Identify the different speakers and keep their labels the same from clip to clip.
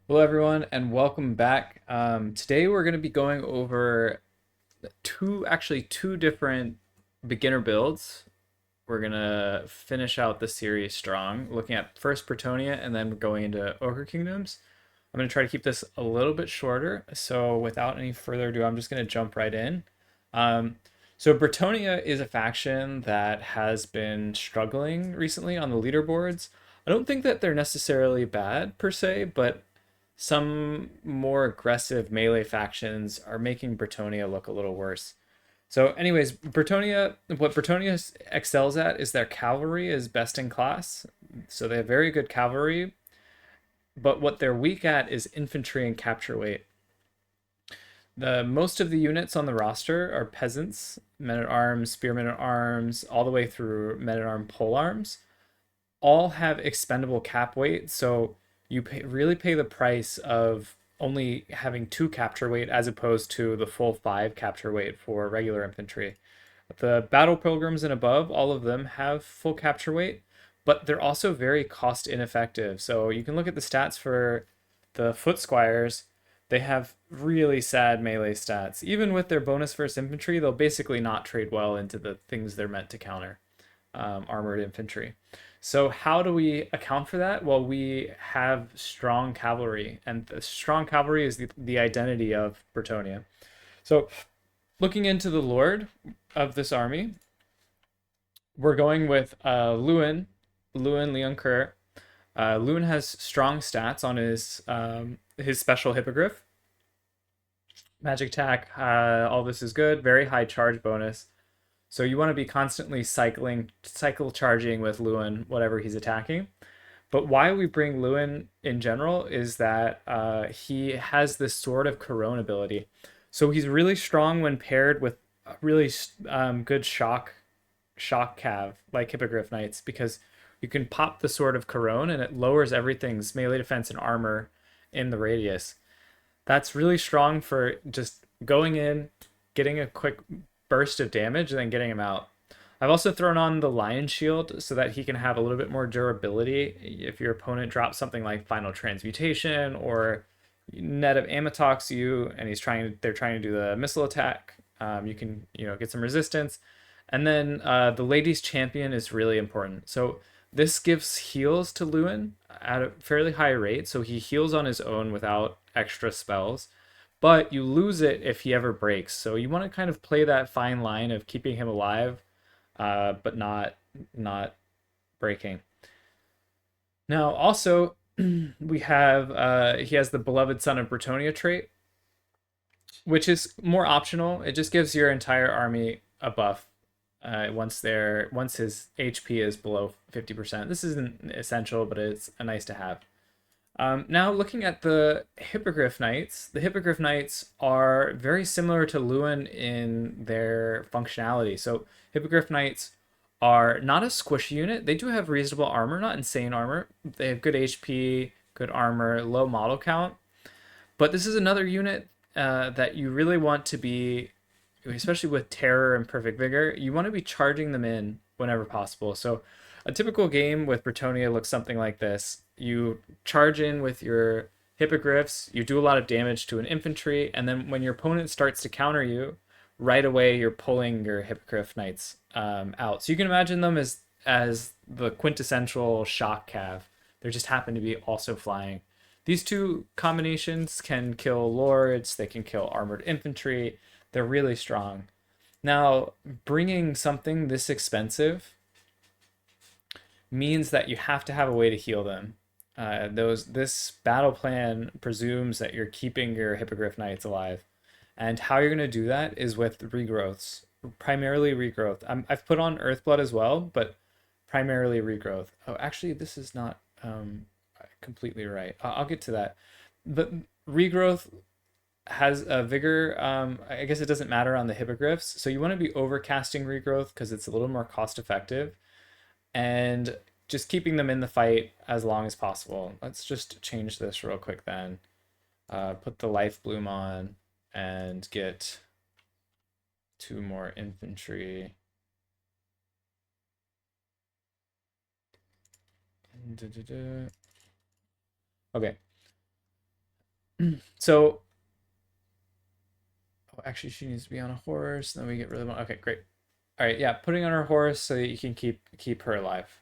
Speaker 1: Hello, everyone, and welcome back. Today we're going to be going over two different beginner builds. We're going to finish out the series strong, looking at first Bretonnia and then going into Ogre Kingdoms. I'm going to try to keep this a little bit shorter, so without any further ado, I'm just going to jump right in. Um, so Bretonnia is a faction that has been struggling recently on the leaderboards. I don't think that they're necessarily bad per se, but some more aggressive melee factions are making Bretonnia look a little worse. So, anyways, what Bretonnia excels at is their cavalry is best in class. So they have very good cavalry, but what they're weak at is infantry and capture weight. The most of the units on the roster are peasants, men at arms, spearmen at arms, all the way through men at arms pole arms. All have expendable cap weight, so really pay the price of only having 2 capture weight as opposed to the full 5 capture weight for regular infantry. The battle pilgrims and above, all of them have full capture weight, but they're also very cost ineffective. So you can look at the stats for the foot squires. They have really sad melee stats. Even with their bonus first infantry, they'll basically not trade well into the things they're meant to counter, armored infantry. So how do we account for that? Well, we have strong cavalry, and the strong cavalry is the identity of Bretonnia. So looking into the lord of this army, we're going with Lewin Leon Kerr. Lewin has strong stats on his special hippogriff. Magic attack, all this is good. Very high charge bonus. So you want to be constantly cycle charging with Lewin, whatever he's attacking. But why we bring Lewin in general is that he has this sort of Corone ability. So he's really strong when paired with really good shock cav like Hippogriff Knights, because you can pop the Sword of Corone and it lowers everything's melee defense and armor in the radius. That's really strong for just going in, getting a quick burst of damage, and then getting him out. I've also thrown on the Lion Shield so that he can have a little bit more durability if your opponent drops something like Final Transmutation or Net of Amatox you, and they're trying to do the missile attack. You can get some resistance, and then the Ladies Champion is really important. So this gives heals to Lewin at a fairly high rate, so he heals on his own without extra spells, but you lose it if he ever breaks. So you want to kind of play that fine line of keeping him alive, but not breaking. Now, also, we have he has the beloved son of Bretonnia trait, which is more optional. It just gives your entire army a buff once his HP is below 50%. This isn't essential, but it's a nice to have. Now, looking at the Hippogriff Knights, the Hippogriff Knights are very similar to Lewin in their functionality. So, Hippogriff Knights are not a squishy unit. They do have reasonable armor, not insane armor. They have good HP, good armor, low model count. But this is another unit that you really want to be, especially with Terror and Perfect Vigor, you want to be charging them in whenever possible. So, a typical game with Bretonnia looks something like this. You charge in with your hippogriffs, you do a lot of damage to an infantry, and then when your opponent starts to counter you, right away you're pulling your hippogriff knights out. So you can imagine them as the quintessential shock cav. They just happen to be also flying. These two combinations can kill lords, they can kill armored infantry. They're really strong. Now, bringing something this expensive means that you have to have a way to heal them. This battle plan presumes that you're keeping your hippogriff knights alive, and how you're going to do that is with regrowths, primarily regrowth. I've put on Earthblood as well, but primarily regrowth. Oh, actually, this is not completely right. I'll get to that. But regrowth has a vigor. I guess it doesn't matter on the hippogriffs, so you want to be overcasting regrowth because it's a little more cost effective, and just keeping them in the fight as long as possible. Let's just change this real quick then. Put the life bloom on and get 2 more infantry. Okay. So, oh, actually, she needs to be on a horse. Then we get rid of. Okay, great. All right, yeah, putting on her horse so that you can keep her alive.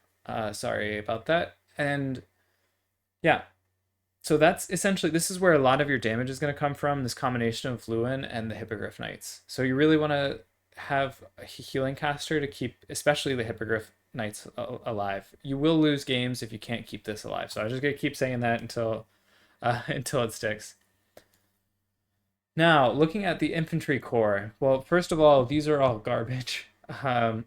Speaker 1: Sorry about that. And yeah, so that's essentially this is where a lot of your damage is going to come from. This combination of Lewin and the Hippogriff Knights. So you really want to have a healing caster to keep, especially the Hippogriff Knights alive. You will lose games if you can't keep this alive. So I'm just gonna keep saying that until until it sticks. Now, looking at the infantry corps. Well, first of all, these are all garbage. Um,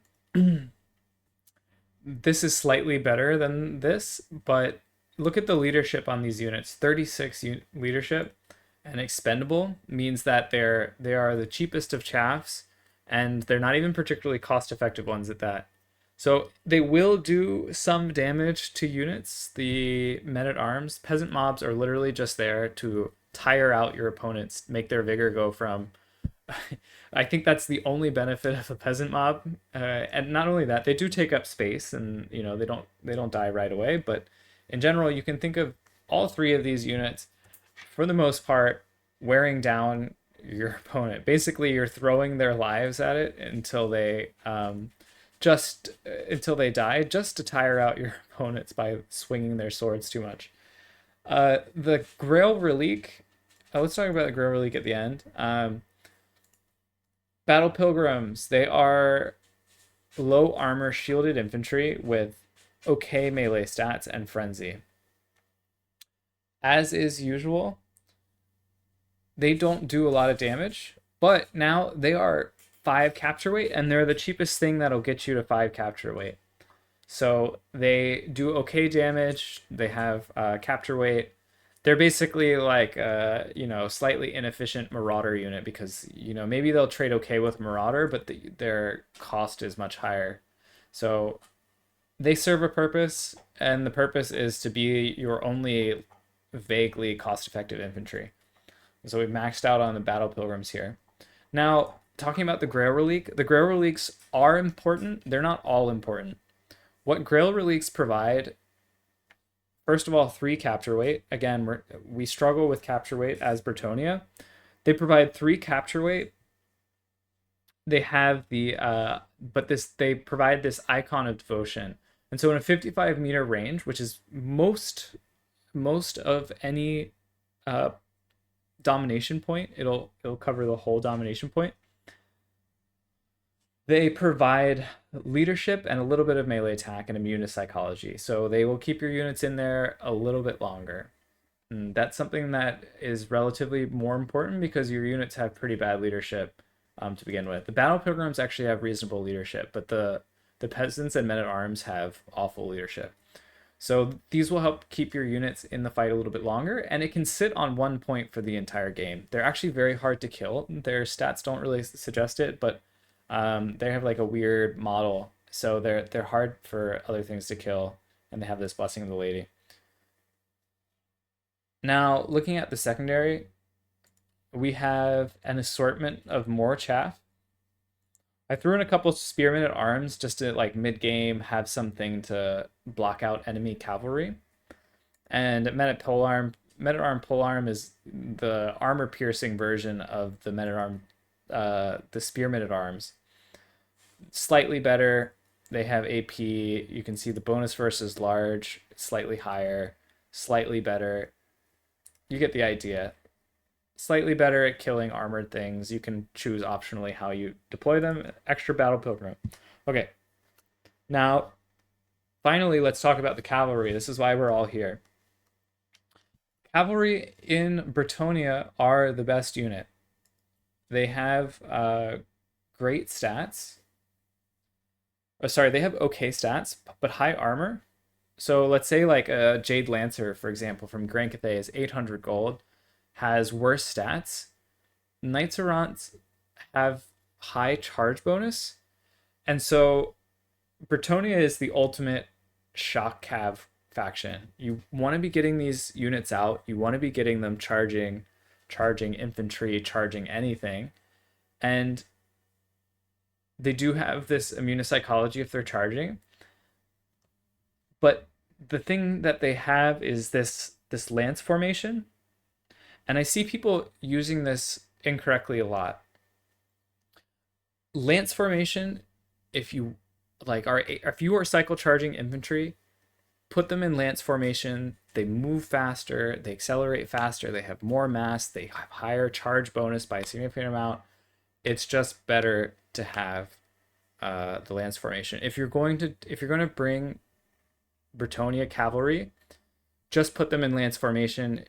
Speaker 1: this is slightly better than this, but look at the leadership on these units. 36 leadership and expendable means that they are the cheapest of chaffs, and they're not even particularly cost effective ones at that. So they will do some damage to units. The men at arms, peasant mobs are literally just there to tire out your opponents, make their vigor go from. I think that's the only benefit of a peasant mob, and not only that, they do take up space, and they don't die right away. But in general, you can think of all three of these units, for the most part, wearing down your opponent. Basically, you're throwing their lives at it until they die, just to tire out your opponents by swinging their swords too much. The Grail Relique. Let's talk about the Grail Relique at the end. Battle Pilgrims. They are low armor shielded infantry with okay melee stats and frenzy. As is usual, they don't do a lot of damage, but now they are 5 capture weight, and they're the cheapest thing that'll get you to 5 capture weight. So they do okay damage. They have capture weight. They're basically like slightly inefficient Marauder unit because maybe they'll trade okay with Marauder, but their cost is much higher. So they serve a purpose, and the purpose is to be your only vaguely cost-effective infantry. So we've maxed out on the Battle Pilgrims here. Now, talking about the Grail Relique, the Grail Reliques are important. They're not all important. What Grail Reliques provide, first of all, 3 capture weight. Again, we struggle with capture weight as Bretonnia. They provide 3 capture weight. They have they provide this icon of devotion. And so in a 55-meter range, which is most of any domination point, it'll cover the whole domination point. They provide leadership and a little bit of melee attack and immune to psychology. So they will keep your units in there a little bit longer. And that's something that is relatively more important because your units have pretty bad leadership to begin with. The Battle Pilgrims actually have reasonable leadership, but the peasants and men at arms have awful leadership. So these will help keep your units in the fight a little bit longer, and it can sit on 1 point for the entire game. They're actually very hard to kill. Their stats don't really suggest it, but they have like a weird model, so they're hard for other things to kill, and they have this Blessing of the Lady. Now, looking at the secondary, we have an assortment of more chaff. I threw in a couple spearmen at arms just to like mid-game have something to block out enemy cavalry. And men at polearm polearm is the armor-piercing version of the men at arm, the spearmen at arms. Slightly better. They have AP. You can see the bonus versus large, slightly higher, slightly better. You get the idea. Slightly better at killing armored things. You can choose optionally how you deploy them. Extra Battle Pilgrim. Okay. Now, finally, let's talk about the cavalry. This is why we're all here. Cavalry in Bretonnia are the best unit. They have great stats. Oh, sorry, they have okay stats, but high armor. So let's say like a Jade Lancer, for example, from Grand Cathay is 800 gold, has worse stats. Knights Errants have high charge bonus, and so Bretonnia is the ultimate shock cav faction. You want to be getting these units out. You want to be getting them charging infantry, charging anything, and they do have this immune to psychology if they're charging. But the thing that they have is this lance formation. And I see people using this incorrectly a lot. Lance formation, if you if you are cycle charging infantry, put them in lance formation. They move faster, they accelerate faster, they have more mass, they have higher charge bonus by a significant amount. It's just better to have the lance formation. If you're going to bring Bretonnia cavalry, just put them in lance formation.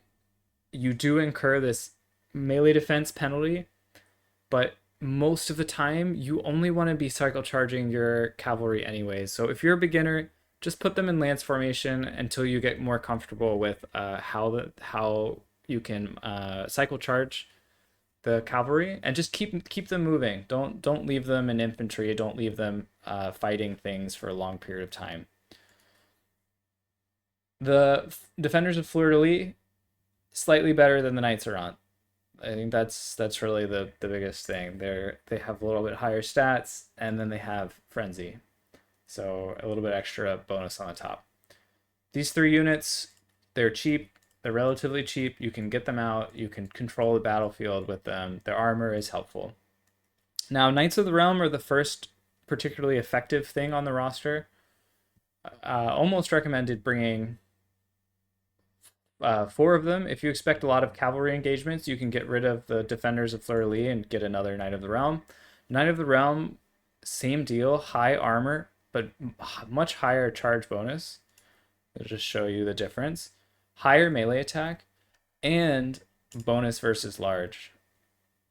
Speaker 1: You do incur this melee defense penalty, but most of the time you only want to be cycle charging your cavalry anyways. So if you're a beginner, just put them in lance formation until you get more comfortable with how you can cycle charge the cavalry, and just keep them moving. Don't leave them in infantry. Don't leave them fighting things for a long period of time. The defenders of Fleur-de-Lis, slightly better than the Knights Errant. I think that's really the biggest thing. They have a little bit higher stats, and then they have frenzy, so a little bit extra bonus on the top. These three units, they're cheap. They're relatively cheap. You can get them out. You can control the battlefield with them. Their armor is helpful. Now, Knights of the Realm are the first particularly effective thing on the roster. Almost recommended bringing 4 of them. If you expect a lot of cavalry engagements, you can get rid of the defenders of Fleur-de-Lis and get another Knight of the Realm. Knight of the Realm, same deal, high armor, but much higher charge bonus. I'll just show you the difference. Higher melee attack and bonus versus large.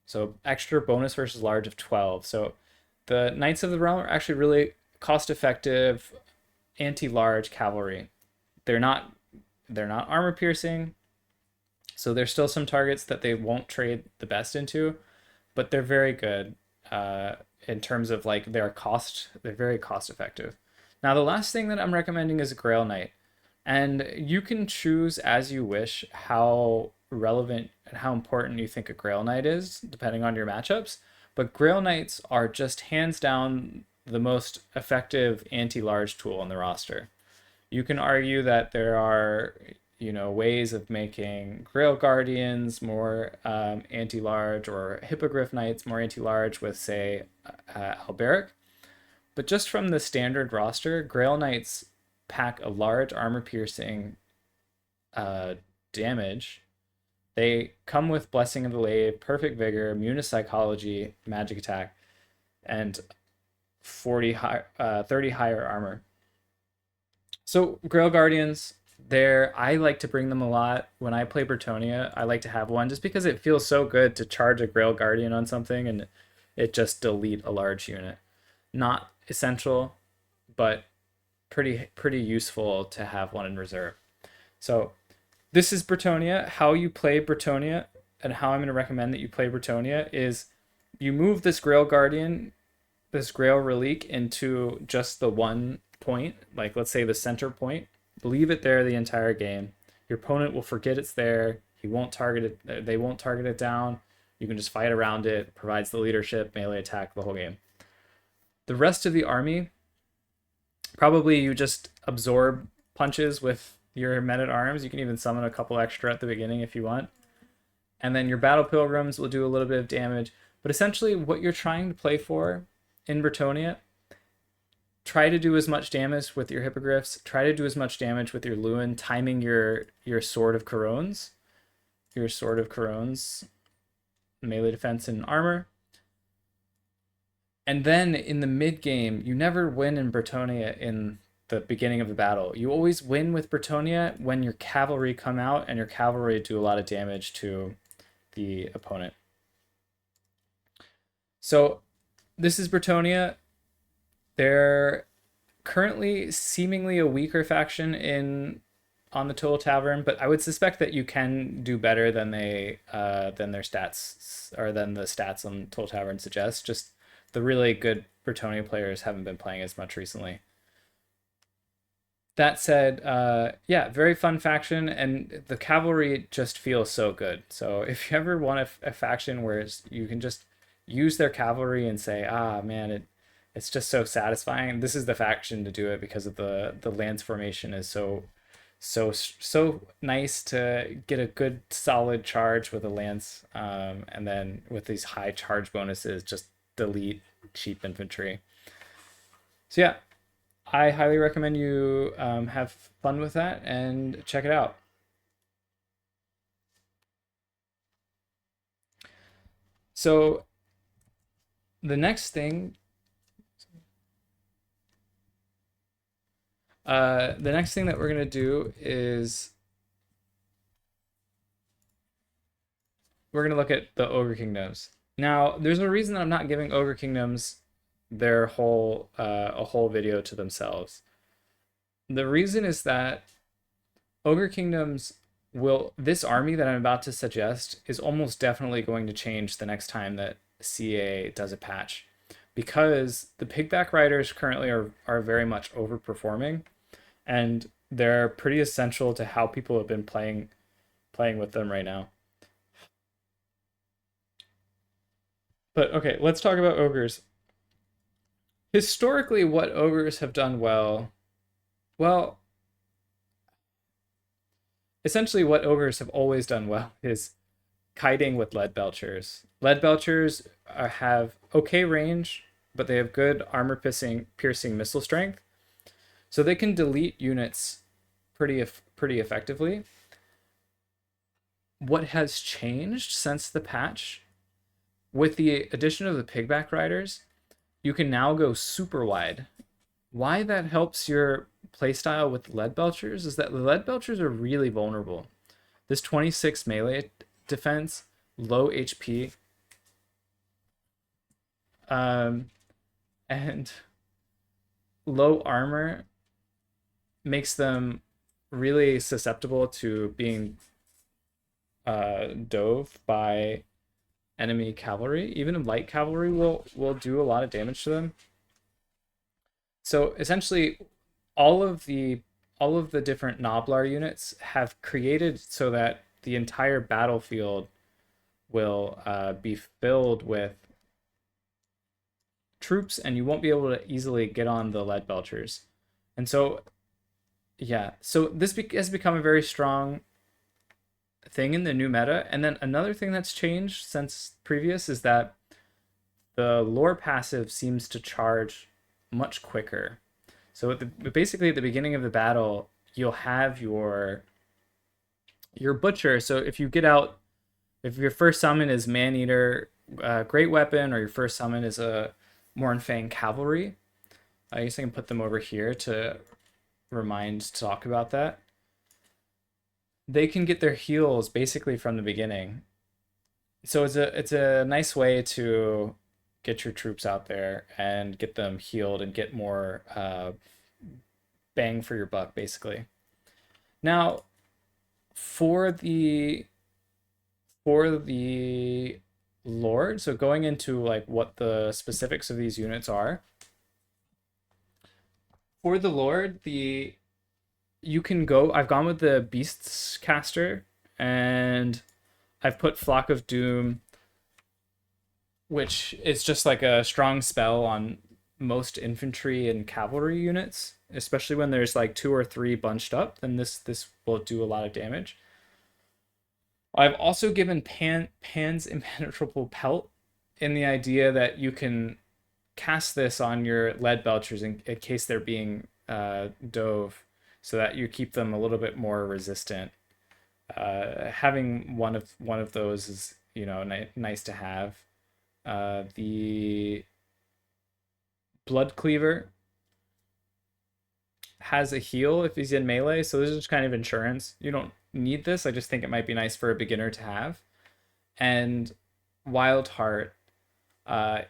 Speaker 1: So extra bonus versus large of 12. So the Knights of the Realm are actually really cost-effective anti-large cavalry. They're not armor piercing, so there's still some targets that they won't trade the best into, but they're very good in terms of like their cost. They're very cost effective. Now the last thing that I'm recommending is a Grail Knight, and you can choose as you wish how relevant and how important you think a Grail Knight is depending on your matchups, but Grail Knights are just hands down the most effective anti-large tool on the roster. You can argue that there are, ways of making Grail Guardians more anti-large, or Hippogriff Knights more anti-large with, say, Alberic. But just from the standard roster, Grail Knights pack a large armor-piercing damage. They come with Blessing of the Lave, Perfect Vigor, immune to Psychology, Magic Attack, and 30 higher armor. So Grail Guardians, I like to bring them a lot. When I play Bretonnia, I like to have one just because it feels so good to charge a Grail Guardian on something and it just delete a large unit. Not essential, but pretty useful to have one in reserve. So this is Bretonnia. How you play Bretonnia and how I'm going to recommend that you play Bretonnia is you move this Grail Guardian, this Grail Relique, into just the one point, like let's say the center point. Leave it there the entire game. Your opponent will forget it's there. He won't target it. They won't target it down. You can just fight around it. It provides the leadership, melee attack, the whole game. The rest of the army, probably you just absorb punches with your men-at-arms. You can even summon a couple extra at the beginning if you want. And then your battle pilgrims will do a little bit of damage. But essentially what you're trying to play for in Bretonnia, try to do as much damage with your Hippogriffs. Try to do as much damage with your Lewin, timing your Sword of Couronnes. Your Sword of Couronnes, melee defense and armor. And then in the mid game, you never win in Bretonnia in the beginning of the battle. You always win with Bretonnia when your cavalry come out, and your cavalry do a lot of damage to the opponent. So this is Bretonnia. They're currently seemingly a weaker faction on the Total Tavern, but I would suspect that you can do better than their stats, or than the stats on Total Tavern suggest. Just the really good Bretonnia players haven't been playing as much recently. That said, yeah, very fun faction, and the cavalry just feels so good. So if you ever want a faction where you can just use their cavalry and say, ah, man, it's just so satisfying, this is the faction to do it because of the lance formation is so So nice to get a good solid charge with a lance, and then with these high charge bonuses, just delete cheap infantry. So yeah, I highly recommend you have fun with that and check it out. So the next thing, that we're gonna do is we're gonna look at the Ogre Kingdoms. Now, there's a reason that I'm not giving Ogre Kingdoms their whole a whole video to themselves. The reason is that Ogre Kingdoms will this army that I'm about to suggest is almost definitely going to change the next time that CA does a patch, because the pigback riders currently are very much overperforming, and they're pretty essential to how people have been playing with them right now. But okay, let's talk about ogres. Historically, what ogres have done well, essentially what ogres have always done well is kiting with lead belchers. Lead belchers have okay range, but they have good armor piercing missile strength, so they can delete units pretty effectively. What has changed since the patch, with the addition of the pigback riders, you can now go super wide. Why that helps your playstyle with lead belchers is that the lead belchers are really vulnerable. This 26 melee defense, low HP, and low armor makes them really susceptible to being dove by enemy cavalry. Even light cavalry will do a lot of damage to them. So essentially, all of the different Noblar units have created so that the entire battlefield will be filled with troops, and you won't be able to easily get on the lead belchers. And so, yeah, so this has become a very strong thing in the new meta. And then another thing that's changed since previous is that the lore passive seems to charge much quicker. So basically at the beginning of the battle, you'll have your butcher. So if you get out, if your first summon is Maneater, Great Weapon, or your first summon is a Mornfang Cavalry, I guess I can put them over here to talk about that. They can get their heals basically from the beginning. So it's a nice way to get your troops out there and get them healed and get more bang for your buck, basically. Now, for the Lord, so going into like what the specifics of these units are. For the Lord, you can go. I've gone with the Beasts caster, and I've put Flock of Doom, which is just like a strong spell on most infantry and cavalry units, especially when there's like 2 or 3 bunched up. Then this will do a lot of damage. I've also given Pan's Impenetrable Pelt, in the idea that you can cast this on your lead belchers in case they're being dove, so that you keep them a little bit more resistant. Having one of those is, nice to have. The Blood Cleaver has a heal if he's in melee, so this is just kind of insurance. You don't need this. I just think it might be nice for a beginner to have. And Wild Heart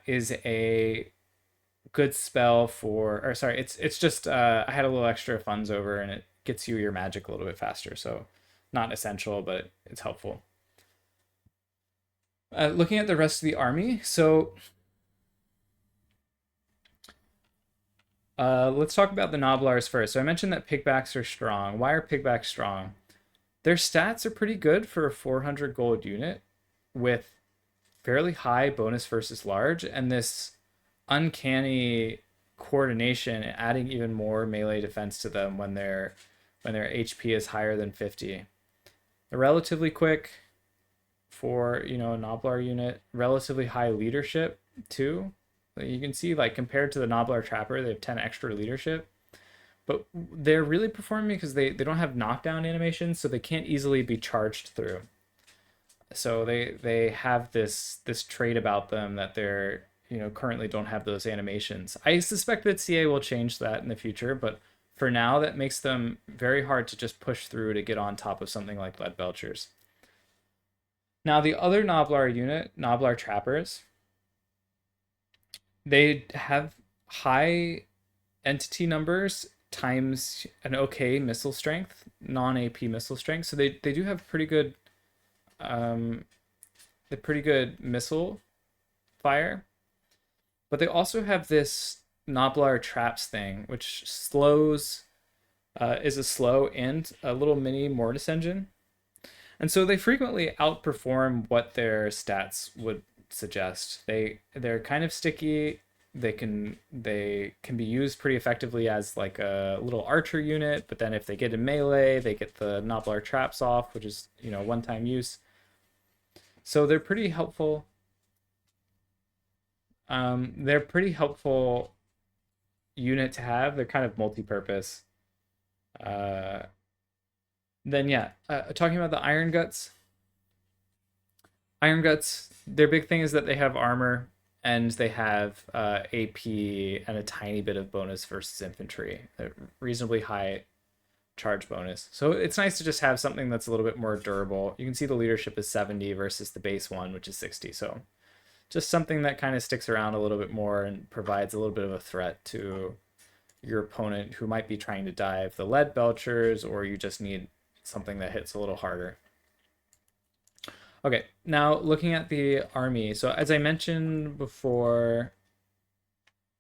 Speaker 1: is a good spell for, or sorry, it's just I had a little extra funds over, and it gets you your magic a little bit faster. So not essential, but it's helpful. Looking at the rest of the army, so let's talk about the Noblars first. So I mentioned that pigbacks are strong. Why are pigbacks strong? Their stats are pretty good for a 400 gold unit with fairly high bonus versus large, and this uncanny coordination, adding even more melee defense to them when they're when their HP is higher than 50. They're relatively quick for, you know, a Noblar unit. Relatively high leadership too. You can see, like, compared to the Noblar Trapper, they have 10 extra leadership. But they're really performing because they don't have knockdown animations, so they can't easily be charged through. So they have this trait about them that they're, you know, currently don't have those animations. I suspect that CA will change that in the future, but for now, that makes them very hard to just push through to get on top of something like Lead Belchers. Now, the other Noblar unit, Noblar Trappers, they have high entity numbers times an okay missile strength, non-AP missile strength. So they do have pretty good missile fire. But they also have this Noblar traps thing, which slows is a slow and a little mini mortis engine. And so they frequently outperform what their stats would suggest. They're kind of sticky. They can be used pretty effectively as like a little archer unit, but then if they get in melee, they get the Noblar traps off, which is, you know, one-time use. So they're pretty helpful. They're pretty helpful unit to have. They're kind of multi-purpose. Then yeah, talking about the Iron Guts. Iron Guts, their big thing is that they have armor and they have AP and a tiny bit of bonus versus infantry. A reasonably high charge bonus. So it's nice to just have something that's a little bit more durable. You can see the leadership is 70 versus the base one, which is 60. So just something that kind of sticks around a little bit more and provides a little bit of a threat to your opponent who might be trying to dive the Lead Belchers, or you just need something that hits a little harder. Okay, now looking at the army. So as I mentioned before,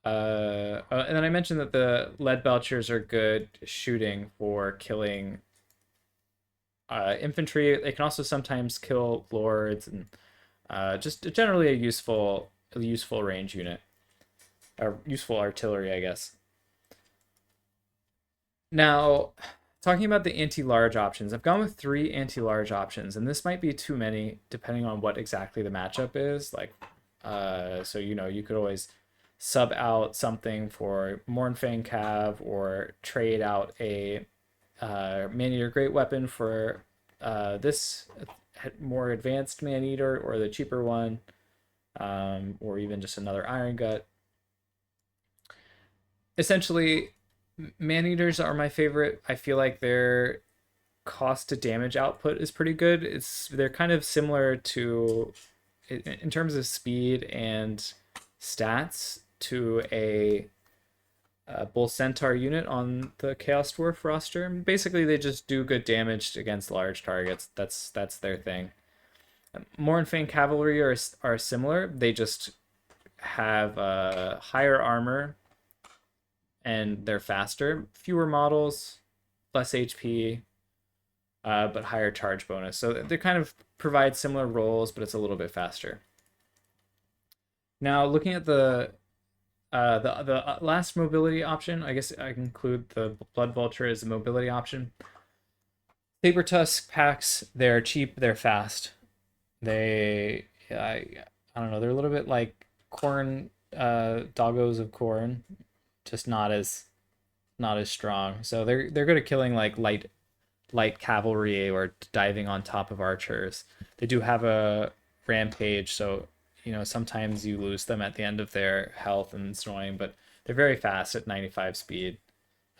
Speaker 1: and then I mentioned that the Lead Belchers are good shooting for killing infantry. They can also sometimes kill lords, and just generally a useful range unit, or useful artillery, I guess. Now, talking about the anti-large options, I've gone with 3 anti-large options, and this might be too many depending on what exactly the matchup is. Like, so, you know, you could always sub out something for Mournfang Cav, or trade out a Man-Eater Great Weapon for this more advanced Man-Eater, or the cheaper one, or even just another Iron Gut. Essentially, Man-Eaters are my favorite. I feel like their cost to damage output is pretty good. They're kind of similar to, in terms of speed and stats, to a Bull Centaur unit on the Chaos Dwarf roster. Basically, they just do good damage against large targets. That's their thing. Mournfang Cavalry are similar. They just have higher armor, and they're faster, fewer models, less HP, but higher charge bonus. So they kind of provide similar roles, but it's a little bit faster. Now, looking at the last mobility option, I guess I can include the Blood Vulture as a mobility option. Saber Tusk packs, they're cheap, they're fast. I don't know, they're a little bit like corn, doggos of corn, just not as strong. So they're good at killing like light cavalry or diving on top of archers. They do have a rampage, so you know sometimes you lose them at the end of their health, and it's annoying, but they're very fast at 95 speed.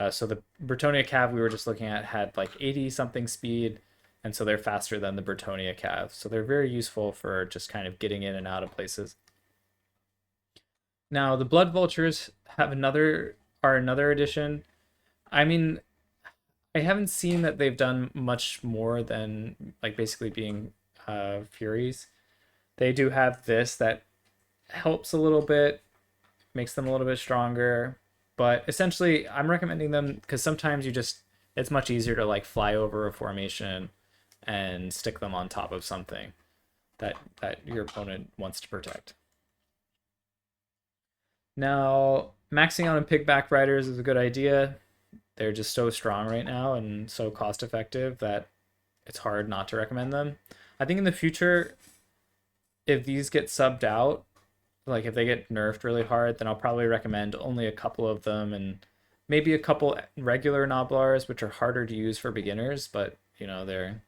Speaker 1: So the Bretonnia Cav we were just looking at had like 80 something speed, and so they're faster than the Bretonnia Cav. So they're very useful for just kind of getting in and out of places. Now the Blood Vultures have another addition. I mean, I haven't seen that they've done much more than like basically being Furies. They do have this that helps a little bit, makes them a little bit stronger, but essentially I'm recommending them because sometimes it's much easier to like fly over a formation and stick them on top of something that your opponent wants to protect. Now, maxing out on pigback riders is a good idea. they're just so strong right now and so cost effective that it's hard not to recommend them. I think in the future, if these get subbed out, like if they get nerfed really hard, then I'll probably recommend only a couple of them and maybe a couple regular Noblars, which are harder to use for beginners, but you know, they're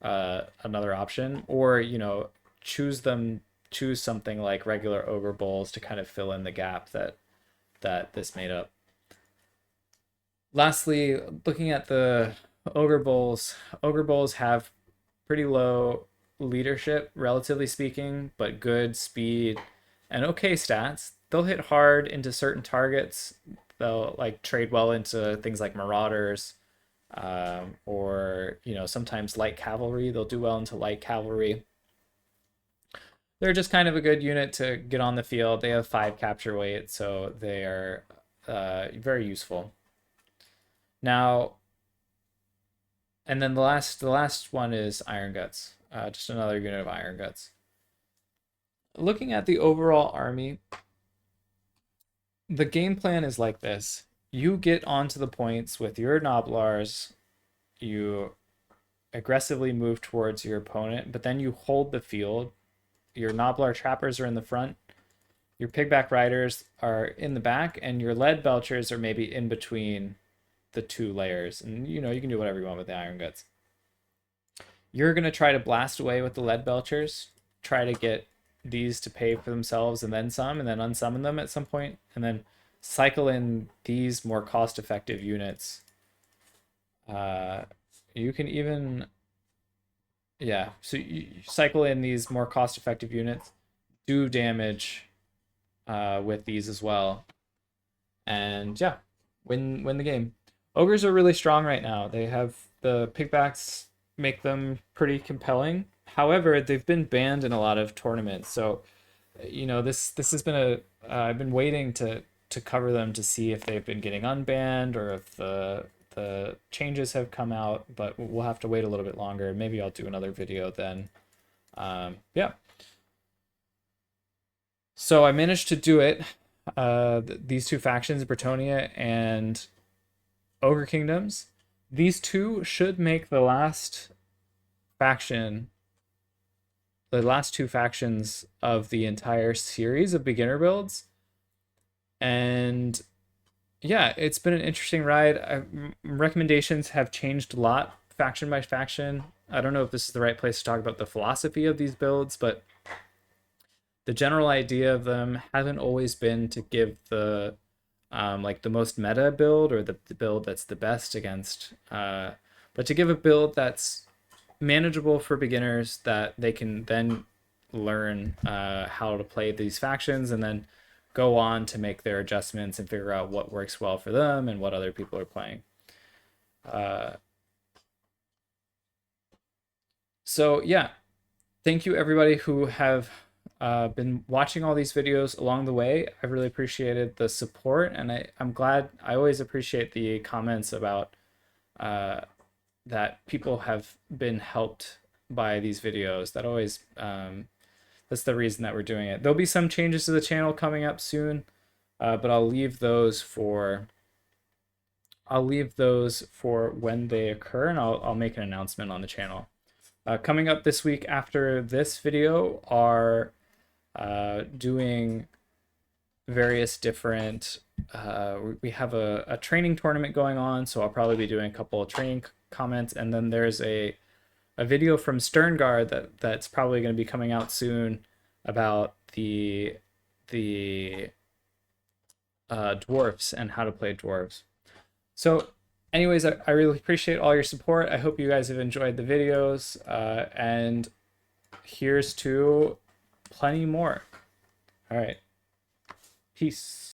Speaker 1: another option. Or, you know, choose something like regular Ogre Bowls to kind of fill in the gap that this made up. Lastly, looking at the Ogre Bowls have pretty low leadership, relatively speaking, but good speed and okay stats. They'll hit hard into certain targets. They'll like trade well into things like Marauders, or you know, sometimes light cavalry. They'll do well into light cavalry. They're just kind of a good unit to get on the field. They have 5 capture weight, so they are very useful. Now, and then the last one is Iron Guts. Just another unit of Iron Guts. Looking at the overall army, the game plan is like this. You get onto the points with your Noblars, you aggressively move towards your opponent, but then you hold the field. Your Noblar trappers are in the front, your pigback riders are in the back, and your lead belchers are maybe in between the 2 layers. And you know, you can do whatever you want with the Iron Guts. You're going to try to blast away with the lead belchers, try to get these to pay for themselves and then some, and then unsummon them at some point, and then cycle in these more cost-effective units. You can even, yeah, so you cycle in these more cost-effective units, do damage with these as well, and yeah, win the game. Ogres are really strong right now. They have the pigbacks make them pretty compelling. However, they've been banned in a lot of tournaments, so you know, this has been a I've been waiting to cover them to see if they've been getting unbanned or if the changes have come out, but we'll have to wait a little bit longer. Maybe I'll do another video then. Yeah. So I managed to do it. These 2 factions, Bretonnia and Ogre Kingdoms. These 2 should make the last 2 factions of the entire series of beginner builds. And yeah, it's been an interesting ride. Recommendations have changed a lot faction by faction. I don't know if this is the right place to talk about the philosophy of these builds, but the general idea of them hasn't always been to give the like the most meta build or the build that's the best against, but to give a build that's manageable for beginners, that they can then learn how to play these factions and then go on to make their adjustments and figure out what works well for them and what other people are playing. So yeah, thank you everybody who have been watching all these videos along the way. I really appreciated the support, and I'm glad. I always appreciate the comments about that people have been helped by these videos. That always that's the reason that we're doing it. There'll be some changes to the channel coming up soon, but I'll leave those for when they occur, and I'll make an announcement on the channel. Coming up this week after this video are doing various different we have a training tournament going on, so I'll probably be doing a couple of training comments, and then there's a video from Sterngard that's probably going to be coming out soon about the dwarfs and how to play dwarves. So anyways, I really appreciate all your support. I hope you guys have enjoyed the videos, and here's to plenty more. All right, peace.